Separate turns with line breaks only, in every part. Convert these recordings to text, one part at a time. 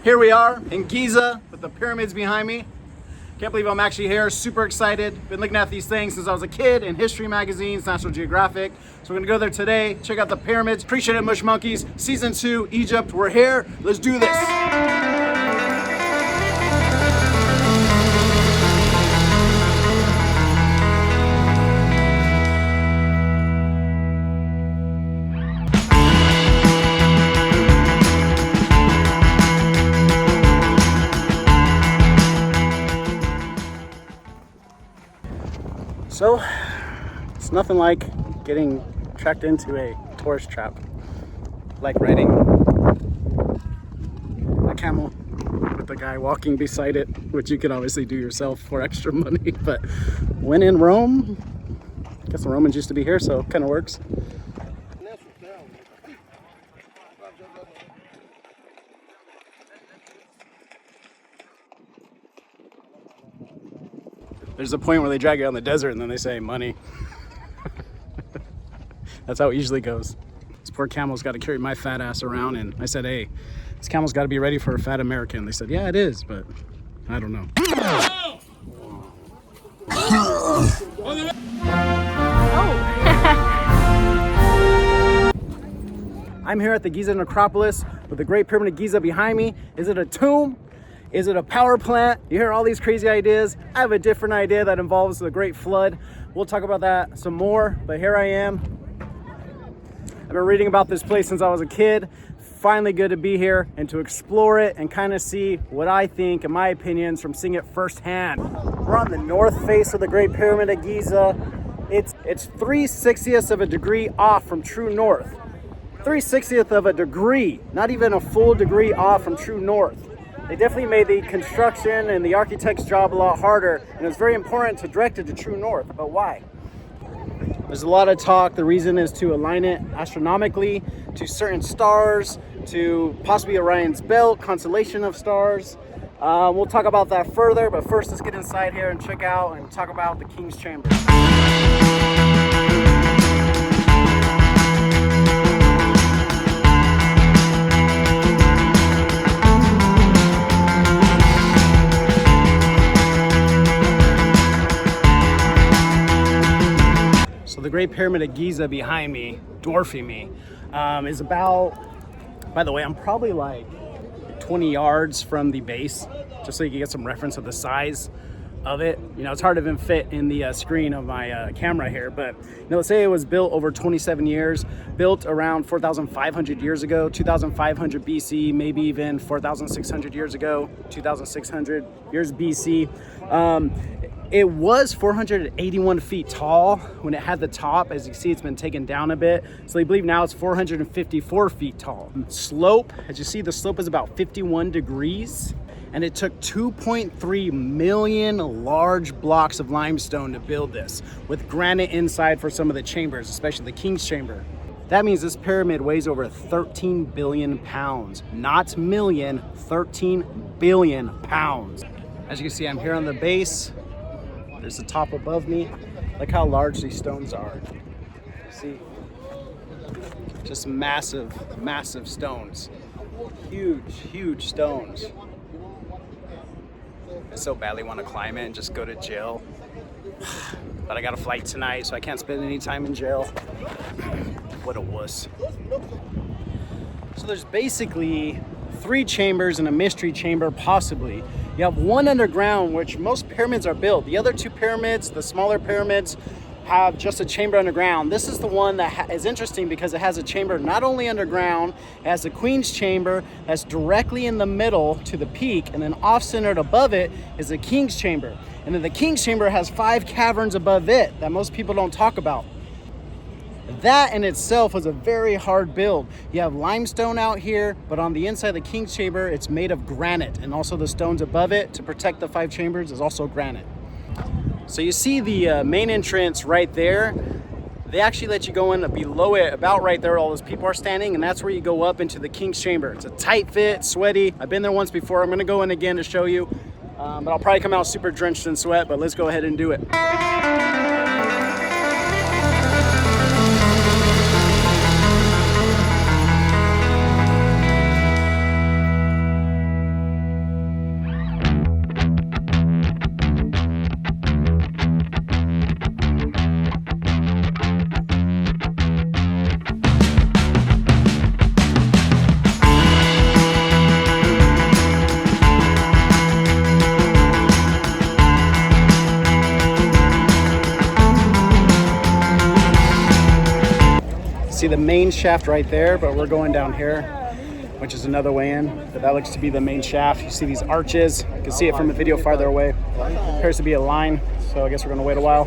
Here we are in Giza with the pyramids behind me. Can't believe I'm actually here, super excited. Been looking at these things since I was a kid in history magazines, National Geographic. So we're gonna go there today, check out the pyramids. Appreciate it, Mush Monkeys. Season 2, Egypt, we're here, let's do this. So, it's nothing like getting tracked into a tourist trap, like riding a camel with the guy walking beside it, which you can obviously do yourself for extra money. But when in Rome, I guess the Romans used to be here, so it kind of works. There's a point where they drag you out in the desert and then they say money. That's how it usually goes. This poor camel's got to carry my fat ass around, and I said, hey, this camel's got to be ready for a fat American. They said, yeah, it is, but I don't know. I'm here at the Giza necropolis with the Great Pyramid of Giza behind me. Is it a tomb? Is it a power plant? You hear all these crazy ideas. I have a different idea that involves the Great Flood. We'll talk about that some more, but here I am. I've been reading about this place since I was a kid. Finally good to be here and to explore it and kind of see what I think and my opinions from seeing it firsthand. We're on the north face of the Great Pyramid of Giza. It's 3/60ths of a degree off from true north. 3/60th of a degree, not even a full degree off from true north. They definitely made the construction and the architect's job a lot harder, and it was very important to direct it to true north. But why? There's a lot of talk. The reason is to align it astronomically to certain stars, to possibly Orion's belt, constellation of stars. We'll talk about that further, but first let's get inside here and check out and talk about the King's Chamber. The Great Pyramid of Giza behind me, dwarfing me, is about, by the way, I'm probably like 20 yards from the base, just so you can get some reference of the size of it. You know, it's hard to even fit in the screen of my camera here, but you know, let's say it was built over 27 years, built around 4,500 years ago, 2,500 BC, maybe even 4,600 years ago, 2,600 years BC. It was 481 feet tall when it had the top. As you see, it's been taken down a bit. So they believe now it's 454 feet tall. Slope, as you see, the slope is about 51 degrees. And it took 2.3 million large blocks of limestone to build this, with granite inside for some of the chambers, especially the King's Chamber. That means this pyramid weighs over 13 billion pounds. Not million, 13 billion pounds. As you can see, I'm here on the base. There's the top above me. Look how large these stones are. See? Just massive, massive stones. Huge, huge stones. I so badly want to climb it and just go to jail. But I got a flight tonight, so I can't spend any time in jail. What a wuss. So there's basically 3 chambers and a mystery chamber, possibly. You have one underground, which most pyramids are built. The other 2 pyramids, the smaller pyramids, have just a chamber underground. This is the one that is interesting because it has a chamber not only underground, it has the Queen's Chamber that's directly in the middle to the peak, and then off-centered above it is the King's Chamber. And then the King's Chamber has 5 caverns above it that most people don't talk about. That in itself was a very hard build. You have limestone out here, but on the inside of the King's Chamber, it's made of granite, and also the stones above it to protect the 5 chambers is also granite. So you see the main entrance right there. They actually let you go in below it, about right there, all those people are standing, and that's where you go up into the King's Chamber. It's a tight fit, sweaty. I've been there once before. I'm gonna go in again to show you, but I'll probably come out super drenched in sweat, but let's go ahead and do it. see the main shaft right there, but we're going down here, which is another way in. But that looks to be the main shaft. You see these arches. You can see it from a video farther away. Appears to be a line, so I guess we're gonna wait a while.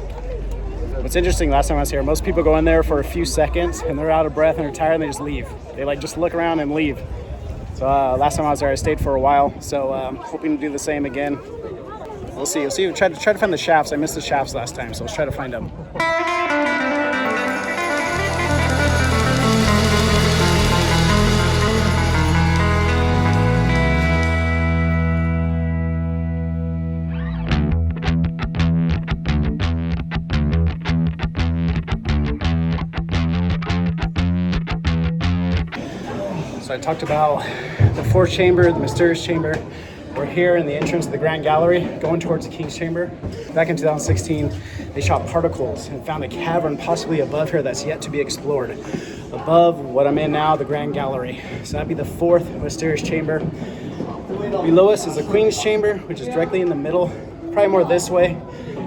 What's interesting, last time I was here, most people go in there for a few seconds and they're out of breath and they're tired and they just leave. They like just look around and leave. So last time I was there, I stayed for a while. So hoping to do the same again. We'll see. Try to find the shafts. I missed the shafts last time, so let's try to find them. So I talked about the fourth chamber, the mysterious chamber. We're here in the entrance of the Grand Gallery, going towards the King's Chamber. Back in 2016, they shot particles and found a cavern possibly above here that's yet to be explored. Above what I'm in now, the Grand Gallery. So that'd be the fourth mysterious chamber. Below us is the Queen's Chamber, which is directly in the middle, probably more this way,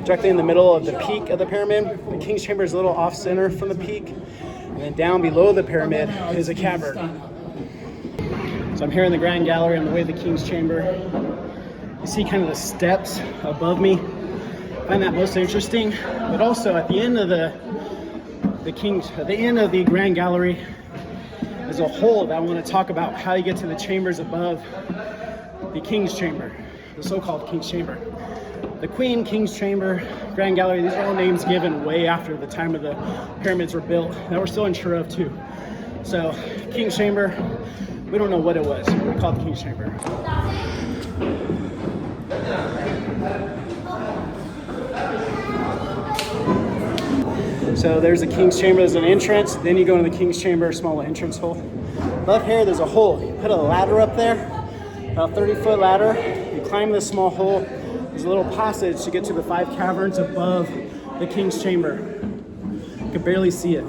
directly in the middle of the peak of the pyramid. The King's Chamber is a little off center from the peak. And then down below the pyramid is a cavern. So I'm here in the Grand Gallery on the way to the King's Chamber. You see kind of the steps above me. I find that most interesting. But also at the end of the end of the Grand Gallery, there's a hole that I want to talk about how you get to the chambers above the King's Chamber, the so-called King's Chamber. The Queen, King's Chamber, Grand Gallery, these are all names given way after the time of the pyramids were built that we're still unsure of too. So King's Chamber, we don't know what it was. We call it the King's Chamber. So there's the King's Chamber, there's an entrance, then you go into the King's Chamber, small entrance hole. Above here, there's a hole. You put a ladder up there, about 30-foot ladder. You climb this small hole. There's a little passage to get to the 5 caverns above the King's Chamber. You can barely see it.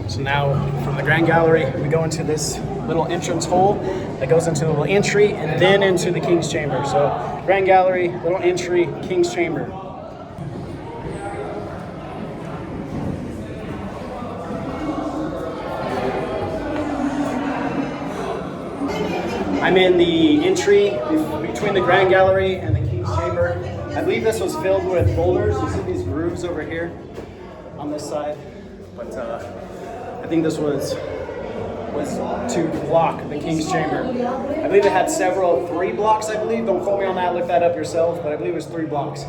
So now from the Grand Gallery, we go into this little entrance hole that goes into the little entry and then into the King's Chamber. So Grand Gallery, little entry, King's Chamber. I'm in the entry between the Grand Gallery and the King's Chamber. I believe this was filled with boulders. You see these grooves over here on this side. But I think this was to block the King's Chamber. I believe it had 3 blocks, I believe. Don't quote me on that, look that up yourself, but I believe it was 3 blocks.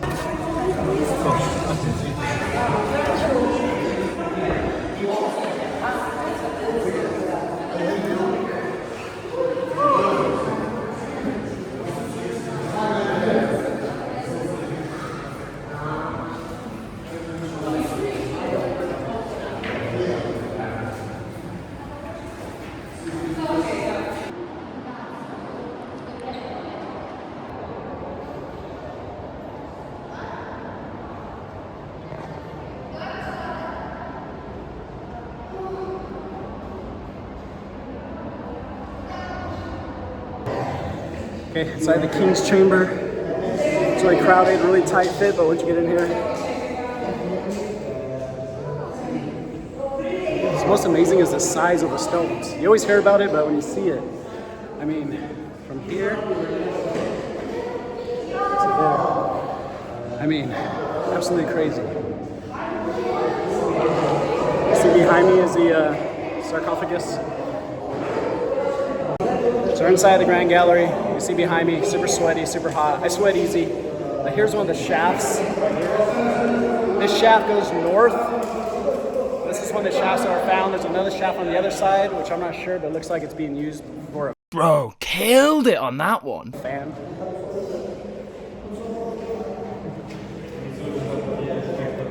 Okay, inside the King's Chamber. It's really crowded, really tight fit, but once you get in here, what's most amazing is the size of the stones. You always hear about it, but when you see it, I mean, from here to there, I mean, absolutely crazy. See behind me is the sarcophagus. So we're inside the Grand Gallery. You see behind me, super sweaty, super hot. I sweat easy. But here's one of the shafts. This shaft goes north. This is one of the shafts that are found. There's another shaft on the other side, which I'm not sure, but it looks like it's being used for a
Bro, killed it on that one.
fan.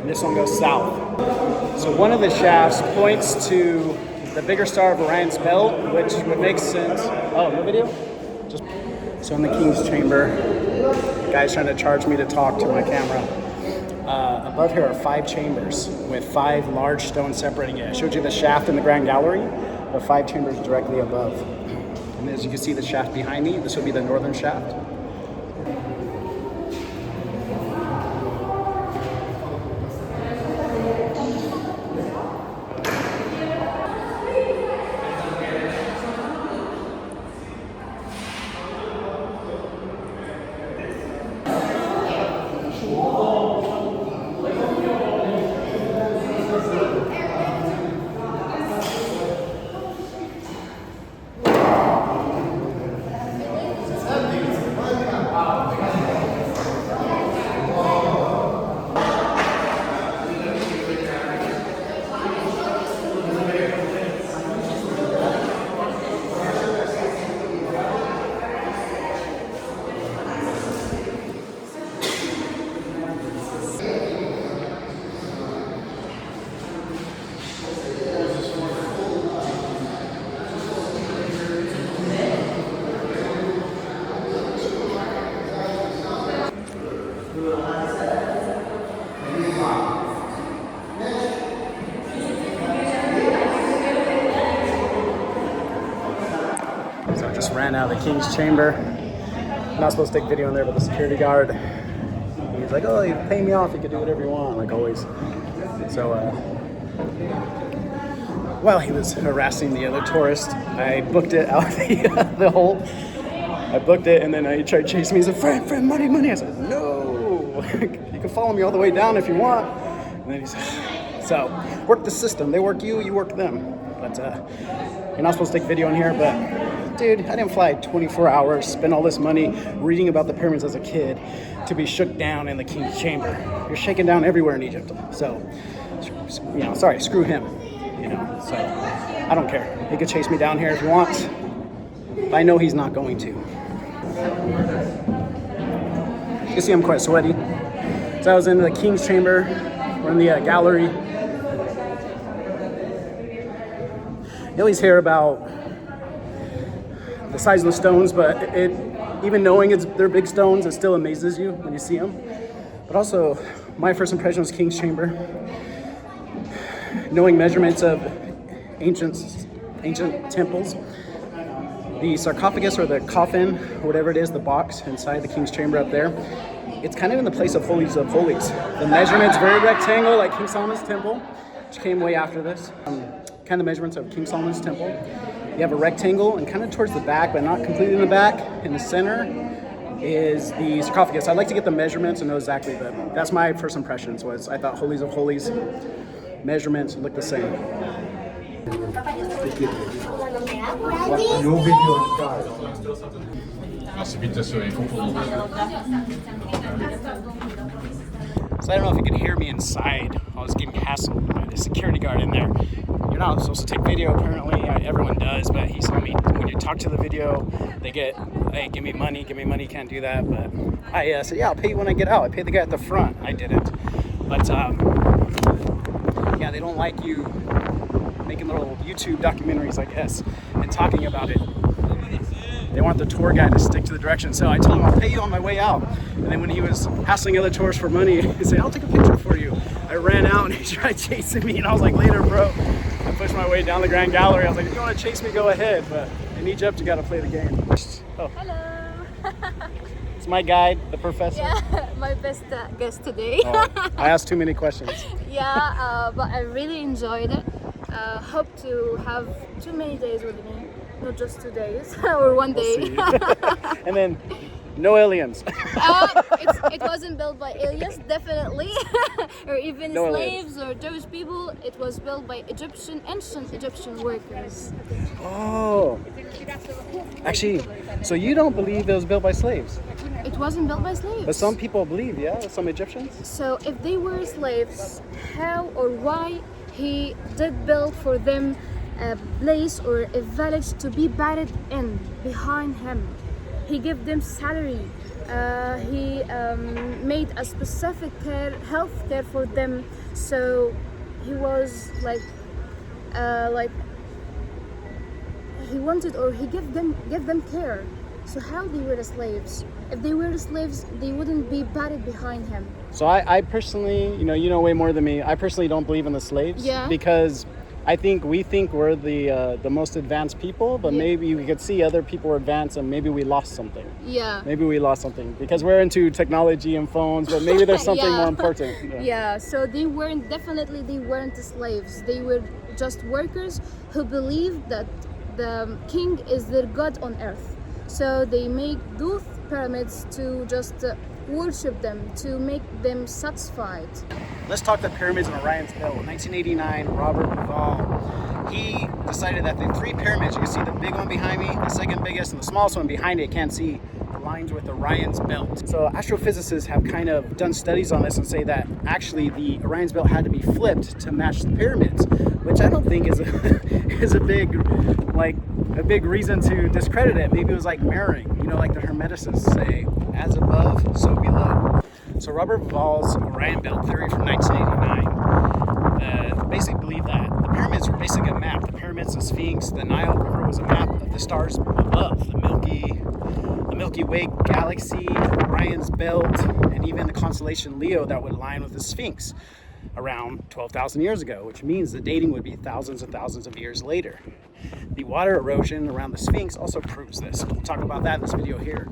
And this one goes south. So one of the shafts points to the bigger star of Orion's belt, which would make sense. Oh, no video? So in the King's Chamber, the guy's trying to charge me to talk to my camera. Above here are 5 chambers with 5 large stones separating it. I showed you the shaft in the Grand Gallery, but 5 chambers directly above. And as you can see the shaft behind me, this would be the northern shaft. So I just ran out of the king's chamber. I'm not supposed to take video in there, but the security guard, he's like, oh, you pay me off, you can do whatever you want, like always. So, while he was harassing the other tourist, I booked it out the hole. I booked it, and then he tried to chase me. He said, friend, money. I said, no, you can follow me all the way down if you want. And then he said, so, work the system. They work you, you work them. But you're not supposed to take video in here, but dude, I didn't fly 24 hours, spend all this money reading about the pyramids as a kid to be shook down in the king's chamber. You're shaken down everywhere in Egypt. So, sorry, screw him. So I don't care. He could chase me down here if he wants, but I know he's not going to. You see I'm quite sweaty. So I was in the king's chamber, we're in the gallery. You always hear about the size of the stones, but even knowing they're big stones, it still amazes you when you see them. But also, my first impression was king's chamber. Knowing measurements of ancient temples, the sarcophagus or the coffin, or whatever it is, the box inside the king's chamber up there, it's kind of in the place of holies of holies. The measurement's very rectangle, like King Solomon's temple, which came way after this. Kind of measurements of King Solomon's temple. You have a rectangle, and kind of towards the back, but not completely in the back, in the center is the sarcophagus. I'd like to get the measurements and know exactly, but that's my first impressions. Was I thought holies of holies measurements look the same. So I don't know if you can hear me inside. I was getting hassled by the security guard in there. You're not supposed to take video, apparently. Everyone does, but he saw me. When you talk to the video, they get, hey, give me money, can't do that. But I said, yeah, I'll pay you when I get out. I paid the guy at the front. I didn't. But yeah, they don't like you making little YouTube documentaries, I guess, and talking about it. They want the tour guide to stick to the direction. So I told him, I'll pay you on my way out. And then when he was hassling other tourists for money, he said, I'll take a picture for you. I ran out and he tried chasing me, and I was like, later, bro. I pushed my way down the Grand Gallery. I was like, if you want to chase me, go ahead. But in Egypt, you got to play the game. Oh.
Hello.
It's my guide, the professor.
Yeah, my best guest today.
Oh, I asked too many questions.
Yeah, but I really enjoyed it. Hope to have too many days with me, not just 2 days or one day.
And then no aliens.
It wasn't built by aliens, definitely, or even
No
slaves or Jewish people. It was built by ancient Egyptian workers.
Oh, actually, so you don't believe it was built by slaves?
It wasn't built by slaves.
But some people believe, yeah, some Egyptians.
So if they were slaves, how or why he did build for them a place or a village to be buried in behind him? He gave them salary. He made a specific health care for them. So he was like he wanted, or he gave them care. So how they were the slaves? If they were the slaves, they wouldn't be buried behind him.
So I personally, you know way more than me. I personally don't believe in the slaves.
Yeah.
Because I think we think we're the most advanced people, but maybe we could see other people are advanced and maybe we lost something.
Yeah.
Maybe we lost something because we're into technology and phones, but maybe there's something
Yeah.
more important.
Yeah, so they weren't slaves. They were just workers who believed that the king is their god on earth. So they make those pyramids to just worship them, to make them satisfied.
Let's talk the pyramids in Orion's Belt. In 1989, Robert Duvall, he decided that the three pyramids, you can see the big one behind me, the second biggest, and the smallest one behind it, can't see, aligns with Orion's Belt. So astrophysicists have kind of done studies on this and say that actually the Orion's Belt had to be flipped to match the pyramids, which I don't think is a big reason to discredit it. Maybe it was like mirroring, like the Hermeticists say, as above, so below. So Robert Duvall's Orion Belt theory from 1989 basically believed that the pyramids were basically a map. The pyramids, the Sphinx, the Nile River was a map of the stars above, the Milky Way galaxy, Orion's Belt, and even the constellation Leo that would align with the Sphinx around 12,000 years ago, which means the dating would be thousands and thousands of years later. The water erosion around the Sphinx also proves this. We'll talk about that in this video here.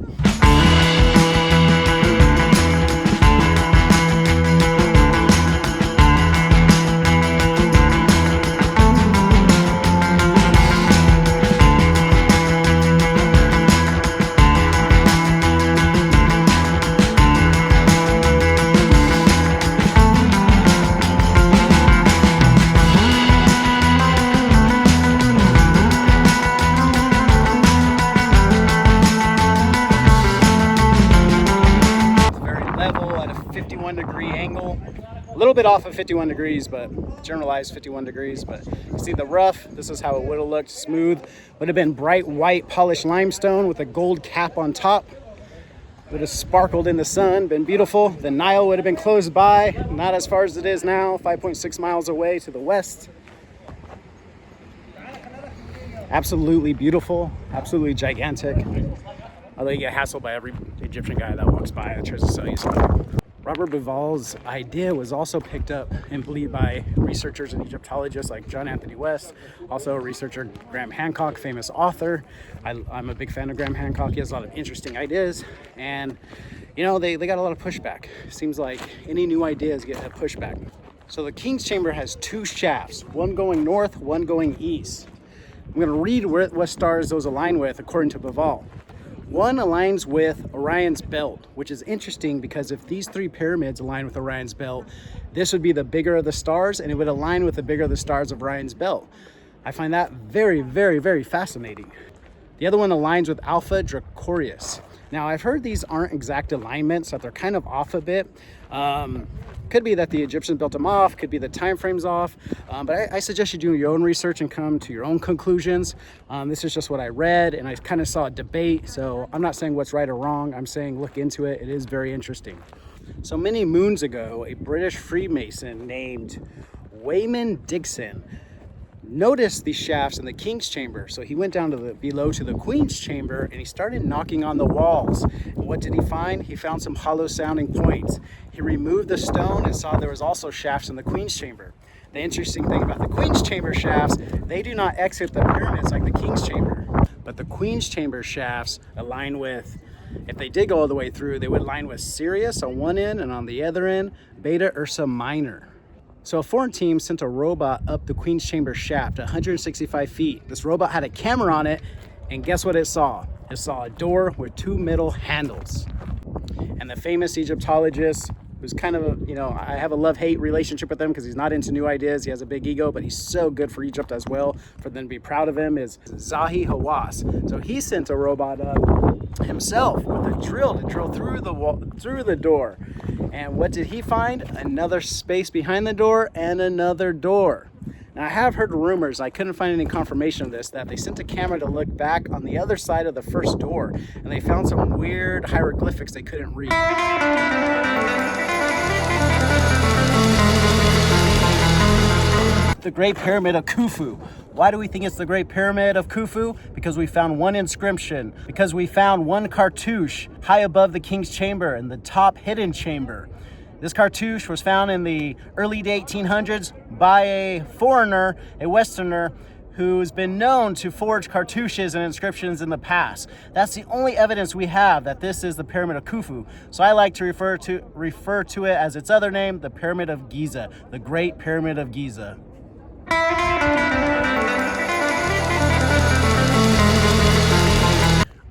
A little bit off of 51 degrees, but generalized 51 degrees. But you see the rough, this is how it would have looked. Smooth, would have been bright white polished limestone with a gold cap on top. Would have sparkled in the sun, been beautiful. The Nile would have been close by, not as far as it is now, 5.6 miles away to the west. Absolutely beautiful, absolutely gigantic. Although you get hassled by every Egyptian guy that walks by that tries to sell you something. Robert Duvall's idea was also picked up and believed by researchers and Egyptologists like John Anthony West, also researcher Graham Hancock, famous author. I'm a big fan of Graham Hancock. He has a lot of interesting ideas, and they got a lot of pushback. Seems like any new ideas get a pushback. So the King's Chamber has two shafts, one going north, one going east. I'm going to read what stars those align with according to Duvall. One aligns with Orion's Belt, which is interesting because if these three pyramids align with Orion's Belt, this would be the bigger of the stars and it would align with the bigger of the stars of Orion's Belt. I find that very, very, very fascinating. The other one aligns with Alpha Dracoris. Now, I've heard these aren't exact alignments, that they're kind of off a bit. Could be that the Egyptians built them off, could be the time frames off, but I suggest you do your own research and come to your own conclusions. This is just what I read, and I kind of saw a debate, so I'm not saying what's right or wrong. I'm saying look into it. It is very interesting. So many moons ago, a British Freemason named Wayman Dixon noticed these shafts in the King's Chamber. So he went down to below to the Queen's Chamber and he started knocking on the walls. And what did he find? He found some hollow sounding points. He removed the stone and saw there was also shafts in the Queen's Chamber. The interesting thing about the Queen's Chamber shafts, they do not exit the pyramids like the King's Chamber. But the Queen's Chamber shafts align with, if they did go all the way through, they would align with Sirius on one end and on the other end, Beta Ursa Minor. So a foreign team sent a robot up the Queen's Chamber shaft, 165 feet. This robot had a camera on it, and guess what it saw? It saw a door with two metal handles. And the famous Egyptologist, who's kind of, I have a love-hate relationship with him because he's not into new ideas. He has a big ego, but he's so good for Egypt as well, for them to be proud of him, is Zahi Hawass. So he sent a robot up himself with a drill to drill through the wall, through the door. And what did he find? Another space behind the door and another door. Now I have heard rumors, I couldn't find any confirmation of this, that they sent a camera to look back on the other side of the first door and they found some weird hieroglyphics they couldn't read. The Great Pyramid of Khufu. Why do we think it's the Great Pyramid of Khufu? Because we found one inscription, because we found one cartouche high above the King's Chamber in the top hidden chamber. This cartouche was found in the early 1800s by a foreigner, a Westerner, who's been known to forge cartouches and inscriptions in the past. That's the only evidence we have that this is the Pyramid of Khufu. So I like to refer to it as its other name, the Pyramid of Giza, the Great Pyramid of Giza.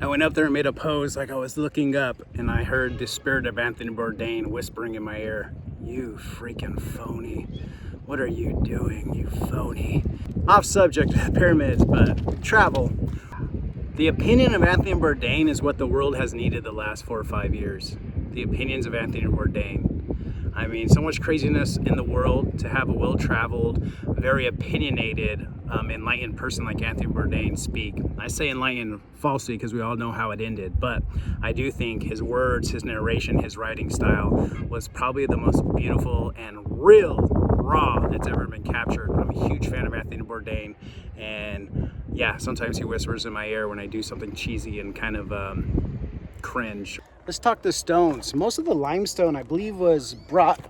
I went up there and made a pose like I was looking up, and I heard the spirit of Anthony Bourdain whispering in my ear, "You freaking phony. What are you doing, you phony?" Off subject of pyramids, but travel. The opinion of Anthony Bourdain is what the world has needed the last 4 or 5 years. The opinions of Anthony Bourdain. I mean, so much craziness in the world to have a well-traveled, very opinionated, enlightened person like Anthony Bourdain speak. I say enlightened falsely because we all know how it ended, but I do think his words, his narration, his writing style was probably the most beautiful and real, raw that's ever been captured. I'm a huge fan of Anthony Bourdain, and yeah, sometimes he whispers in my ear when I do something cheesy and kind of cringe. Let's talk the stones. Most of the limestone, I believe, was brought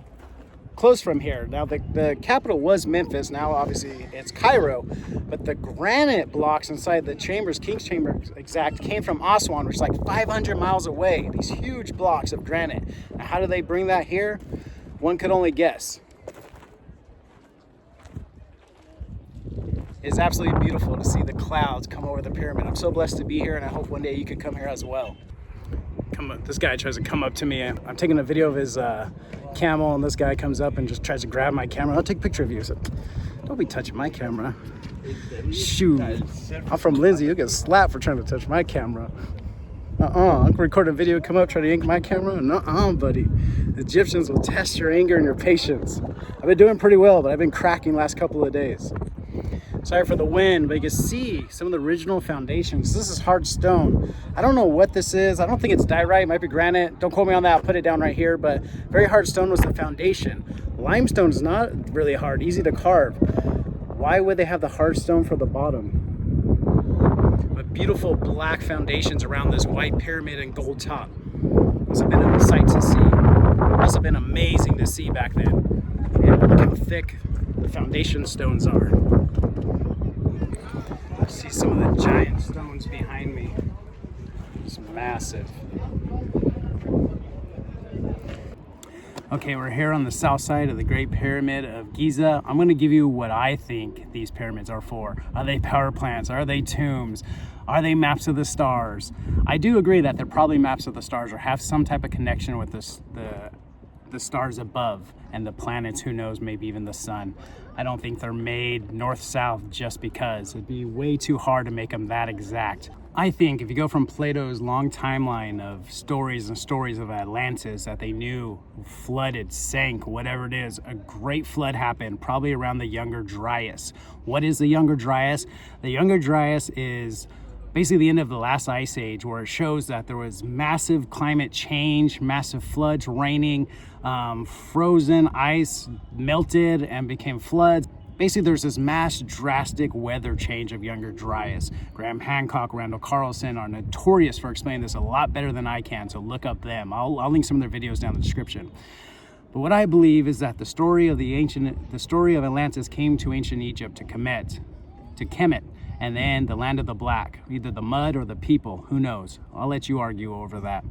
close from here. Now, the capital was Memphis. Now, obviously, it's Cairo. But the granite blocks inside the chambers, King's Chamber exact, came from Aswan, which is like 500 miles away. These huge blocks of granite. Now, how do they bring that here? One could only guess. It's absolutely beautiful to see the clouds come over the pyramid. I'm so blessed to be here, and I hope one day you could come here as well. This guy tries to come up to me. I'm taking a video of his camel, and this guy comes up and just tries to grab my camera. I'll take a picture of you. So, don't be touching my camera. Shoot. I'm from Lindsay. You'll get slapped for trying to touch my camera. I'm recording a video, come up, try to yank my camera. Nuh-uh, buddy. The Egyptians will test your anger and your patience. I've been doing pretty well, but I've been cracking last couple of days. Sorry for the wind, but you can see some of the original foundations. This is hard stone. I don't know what this is. I don't think it's diorite, it might be granite. Don't quote me on that, I'll put it down right here, but very hard stone was the foundation. Limestone is not really hard, easy to carve. Why would they have the hard stone for the bottom? But beautiful black foundations around this white pyramid and gold top. Must have been a sight to see. Must have been amazing to see back then. Yeah, look how thick the foundation stones are. See some of the giant stones behind me. It's massive. Okay, we're here on the south side of the Great Pyramid of Giza. I'm going to give you what I think these pyramids are for. Are they power plants? Are they tombs? Are they maps of the stars? I do agree that they're probably maps of the stars or have some type of connection with the stars above and the planets, who knows, maybe even the sun. I don't think they're made north-south just because. It'd be way too hard to make them that exact. I think if you go from Plato's long timeline of stories and stories of Atlantis that they knew flooded, sank, whatever it is, a great flood happened probably around the Younger Dryas. What is the Younger Dryas? The Younger Dryas is basically the end of the last ice age, where it shows that there was massive climate change, massive floods, raining, frozen ice melted and became floods. Basically, there's this mass drastic weather change of Younger Dryas. Hancock, Randall, Carlson are notorious for explaining this a lot better than I can, so look up them. I'll link some of their videos down in the description. But what I believe is that the story of Atlantis came to ancient Egypt to Kemet, and then the land of the black, either the mud or the people, who knows? I'll let you argue over that.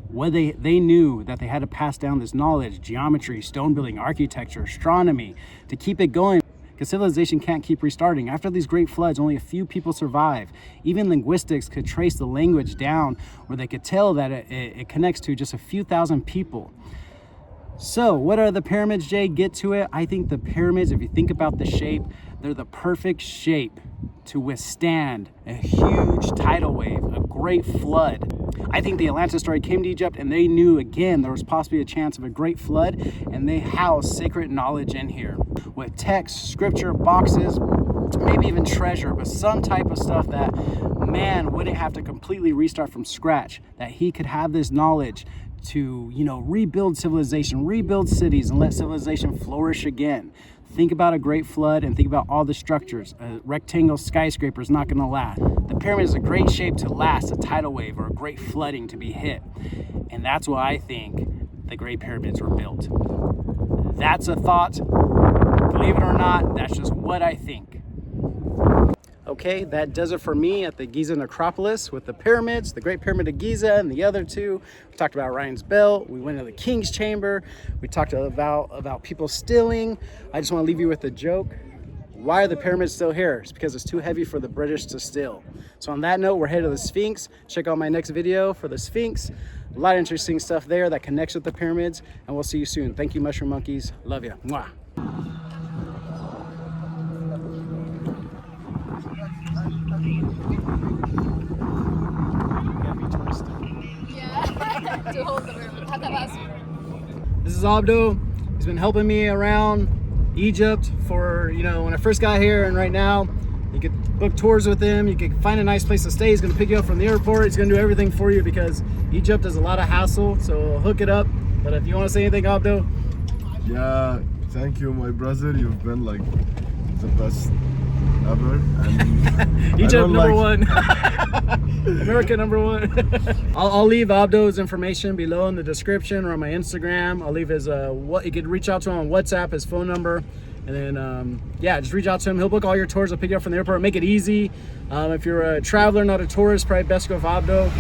What they knew that they had to pass down this knowledge, geometry, stone building, architecture, astronomy, to keep it going, because civilization can't keep restarting. After these great floods, only a few people survive. Even linguistics could trace the language down where they could tell that it connects to just a few thousand people. So what are the pyramids, Jay? Get to it. I think the pyramids, if you think about the shape, they're the perfect shape to withstand a huge tidal wave, a great flood. I think the Atlantis story came to Egypt and they knew again there was possibly a chance of a great flood, and they housed sacred knowledge in here with text, scripture, boxes, maybe even treasure, but some type of stuff that man wouldn't have to completely restart from scratch, that he could have this knowledge to, rebuild civilization, rebuild cities, and let civilization flourish again. Think about a great flood and think about all the structures. A rectangle skyscraper is not going to last. The pyramid is a great shape to last a tidal wave or a great flooding to be hit. And that's why I think the Great Pyramids were built. That's a thought. Believe it or not, that's just what I think. Okay, that does it for me at the Giza necropolis with the pyramids, the Great Pyramid of Giza and the other two. We talked about Orion's belt. We went to the King's Chamber. We talked about people stealing. I just want to leave you with a joke. Why are the pyramids still here? It's because it's too heavy for the British to steal. So on that note, we're headed to the Sphinx. Check out my next video for the Sphinx. A lot of interesting stuff there that connects with the pyramids, and we'll see you soon. Thank you, Mushroom Monkeys. Love you. Mwah.
To hold the pyramid.
This is Abdo. He's been helping me around Egypt for, when I first got here and right now. You could book tours with him. You could find a nice place to stay. He's going to pick you up from the airport. He's going to do everything for you because Egypt is a lot of hassle. So hook it up. But if you want to say anything, Abdo.
Yeah, thank you, my brother. You've been like the best ever. And
Egypt number one. America number one. I'll leave Abdo's information below in the description or on my Instagram. I'll leave his you could reach out to him on WhatsApp, his phone number. And then, yeah, just reach out to him. He'll book all your tours. He'll pick you up from the airport. Make it easy. If you're a traveler, not a tourist, probably best to go with Abdo.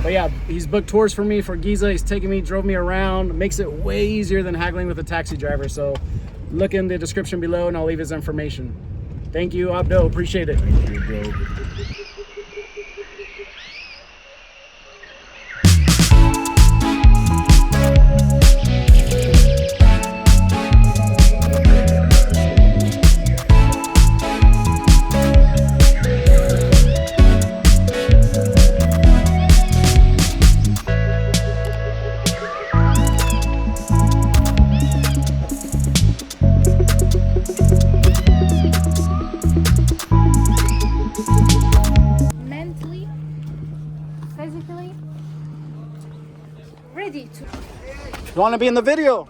But yeah, he's booked tours for me for Giza. He's taken me, drove me around. Makes it way easier than haggling with a taxi driver. So look in the description below and I'll leave his information. Thank you, Abdo. Appreciate it.
thank you, bro.
Mentally, physically ready to.
You want to be in the video?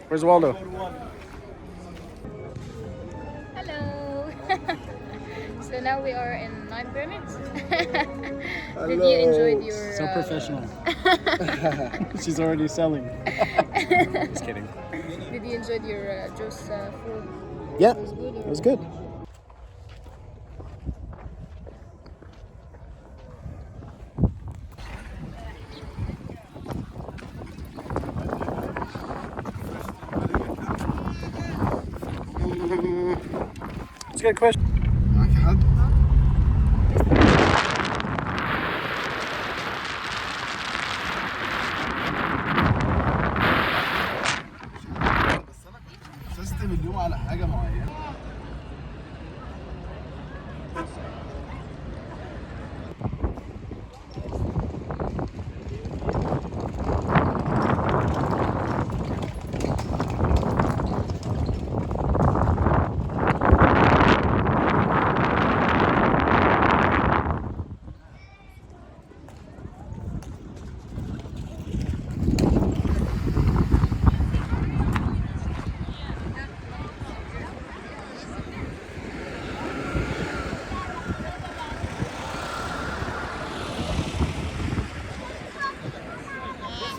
Where's Waldo?
Hello. So now we are in 9 pyramids. Did you enjoy your?
So professional. She's already selling. Just kidding.
Did you enjoy your juice food?
Yeah,
Was good or-
it was good. It's a good question.
معك حد؟ بس انا كنت سيستم اليوم على حاجه معينه.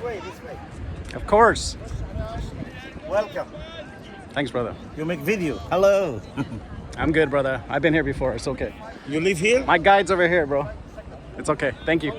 This way.
Of course.
Welcome.
Thanks, brother.
You make video. Hello.
I'm good, brother. I've been here before. It's okay.
You live here?
My guide's over here, bro. It's okay. Thank you.